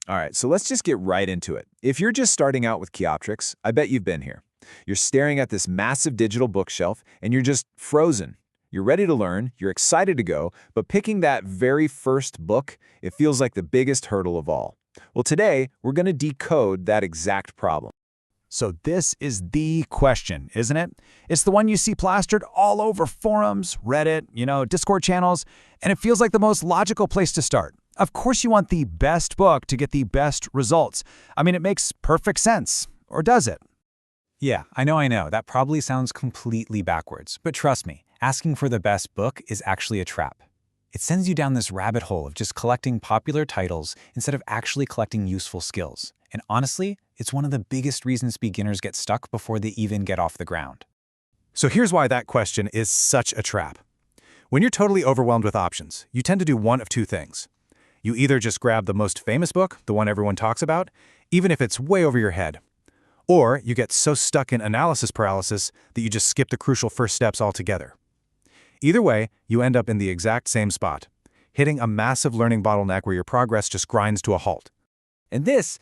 All right, so let's just get right into it. If you're just starting out with Kioptrix, I bet you've been here. You're staring at this massive digital bookshelf, and you're just frozen. You're ready to learn, you're excited to go, but picking that very first book, it feels like the biggest hurdle of all. Well, today, we're going to decode that exact problem. So this is the question, isn't it? It's the one you see plastered all over forums, Reddit, Discord channels, and it feels like the most logical place to start. Of course you want the best book to get the best results. I mean, it makes perfect sense. Or does it? Yeah, I know. That probably sounds completely backwards. But trust me, asking for the best book is actually a trap. It sends you down this rabbit hole of just collecting popular titles instead of actually collecting useful skills. And honestly, it's one of the biggest reasons beginners get stuck before they even get off the ground. So here's why that question is such a trap. When you're totally overwhelmed with options, you tend to do one of two things. You either just grab the most famous book, the one everyone talks about, even if it's way over your head. Or you get so stuck in analysis paralysis that you just skip the crucial first steps altogether. Either way, you end up in the exact same spot, hitting a massive learning bottleneck where your progress just grinds to a halt. And this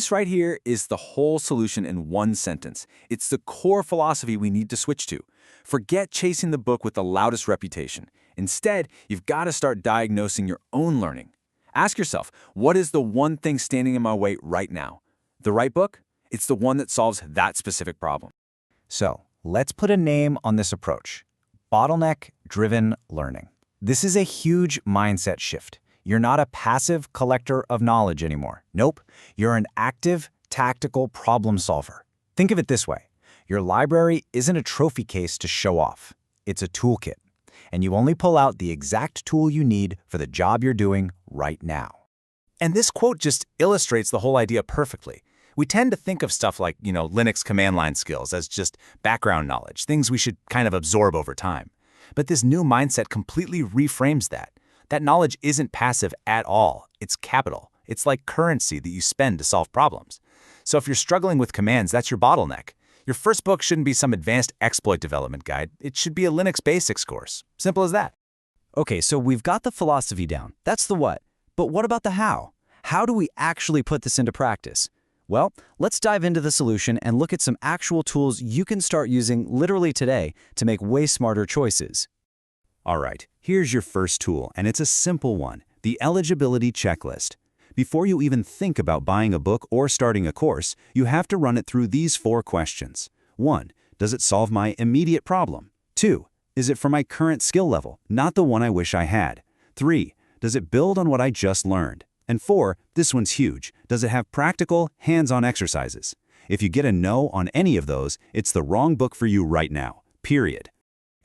right here is the whole solution in one sentence. It's the core philosophy we need to switch to. Forget chasing the book with the loudest reputation. Instead, you've got to start diagnosing your own learning. Ask yourself, what is the one thing standing in my way right now? The right book? It's the one that solves that specific problem. So let's put a name on this approach. Bottleneck-driven learning. This is a huge mindset shift. You're not a passive collector of knowledge anymore. Nope, you're an active, tactical problem solver. Think of it this way. Your library isn't a trophy case to show off. It's a toolkit. And you only pull out the exact tool you need for the job you're doing right now. And this quote just illustrates the whole idea perfectly. We tend to think of stuff like, Linux command line skills as just background knowledge, things we should kind of absorb over time. But this new mindset completely reframes that. That knowledge isn't passive at all. It's capital. It's like currency that you spend to solve problems. So if you're struggling with commands, that's your bottleneck. Your first book shouldn't be some advanced exploit development guide. It should be a Linux basics course. Simple as that. Okay, so we've got the philosophy down. That's the what. But what about the how? How do we actually put this into practice? Well, let's dive into the solution and look at some actual tools you can start using literally today to make way smarter choices. All right, here's your first tool, and it's a simple one, the eligibility checklist. Before you even think about buying a book or starting a course, you have to run it through these 4 questions. 1. Does it solve my immediate problem? 2. Is it for my current skill level, not the one I wish I had? 3. Does it build on what I just learned? And 4, this one's huge, does it have practical, hands-on exercises? If you get a no on any of those, it's the wrong book for you right now, period.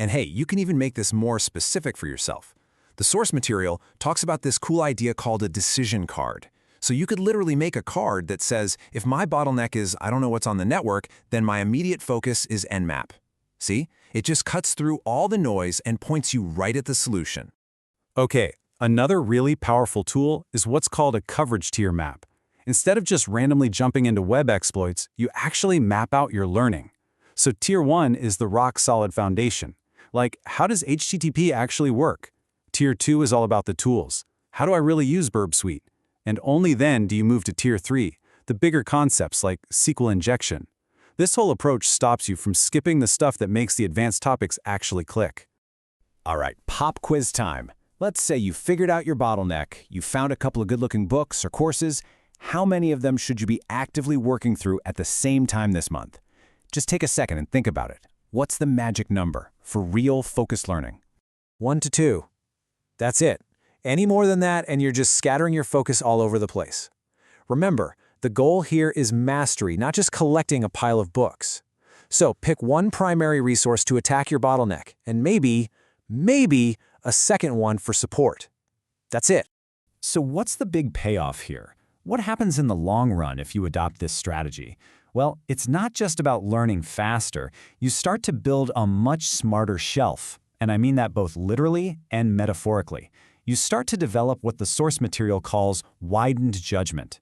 And hey, you can even make this more specific for yourself. The source material talks about this cool idea called a decision card. So you could literally make a card that says, if my bottleneck is I don't know what's on the network, then my immediate focus is Nmap. See? It just cuts through all the noise and points you right at the solution. Okay, another really powerful tool is what's called a coverage tier map. Instead of just randomly jumping into web exploits, you actually map out your learning. So tier 1 is the rock-solid foundation. Like, how does HTTP actually work? Tier 2 is all about the tools. How do I really use Burp Suite? And only then do you move to Tier 3, the bigger concepts like SQL injection. This whole approach stops you from skipping the stuff that makes the advanced topics actually click. All right, pop quiz time. Let's say you figured out your bottleneck, you found a couple of good-looking books or courses. How many of them should you be actively working through at the same time this month? Just take a second and think about it. What's the magic number for real focused learning? 1 to 2. That's it. Any more than that and you're just scattering your focus all over the place. Remember, the goal here is mastery, not just collecting a pile of books. So pick one primary resource to attack your bottleneck, and maybe a second one for support. That's it. So what's the big payoff here? What happens in the long run if you adopt this strategy? Well, it's not just about learning faster. You start to build a much smarter shelf. And I mean that both literally and metaphorically. You start to develop what the source material calls widened judgment.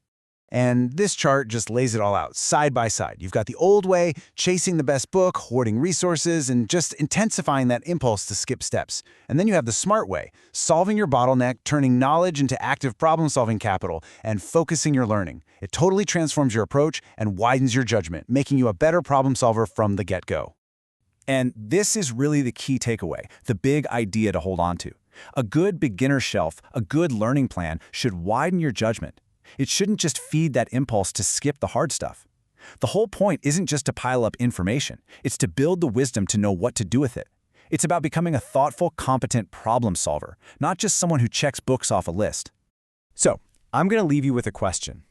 And this chart just lays it all out, side by side. You've got the old way, chasing the best book, hoarding resources, and just intensifying that impulse to skip steps. And then you have the smart way, solving your bottleneck, turning knowledge into active problem-solving capital, and focusing your learning. It totally transforms your approach and widens your judgment, making you a better problem solver from the get-go. And this is really the key takeaway, the big idea to hold on to. A good beginner shelf, a good learning plan should widen your judgment. It shouldn't just feed that impulse to skip the hard stuff. The whole point isn't just to pile up information. It's to build the wisdom to know what to do with it. It's about becoming a thoughtful, competent problem solver, not just someone who checks books off a list. So, I'm going to leave you with a question.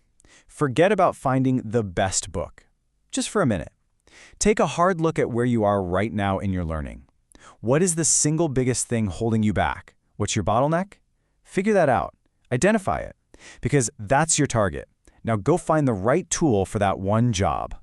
Forget about finding the best book. Just for a minute. Take a hard look at where you are right now in your learning. What is the single biggest thing holding you back? What's your bottleneck? Figure that out. Identify it. Because that's your target. Now go find the right tool for that one job.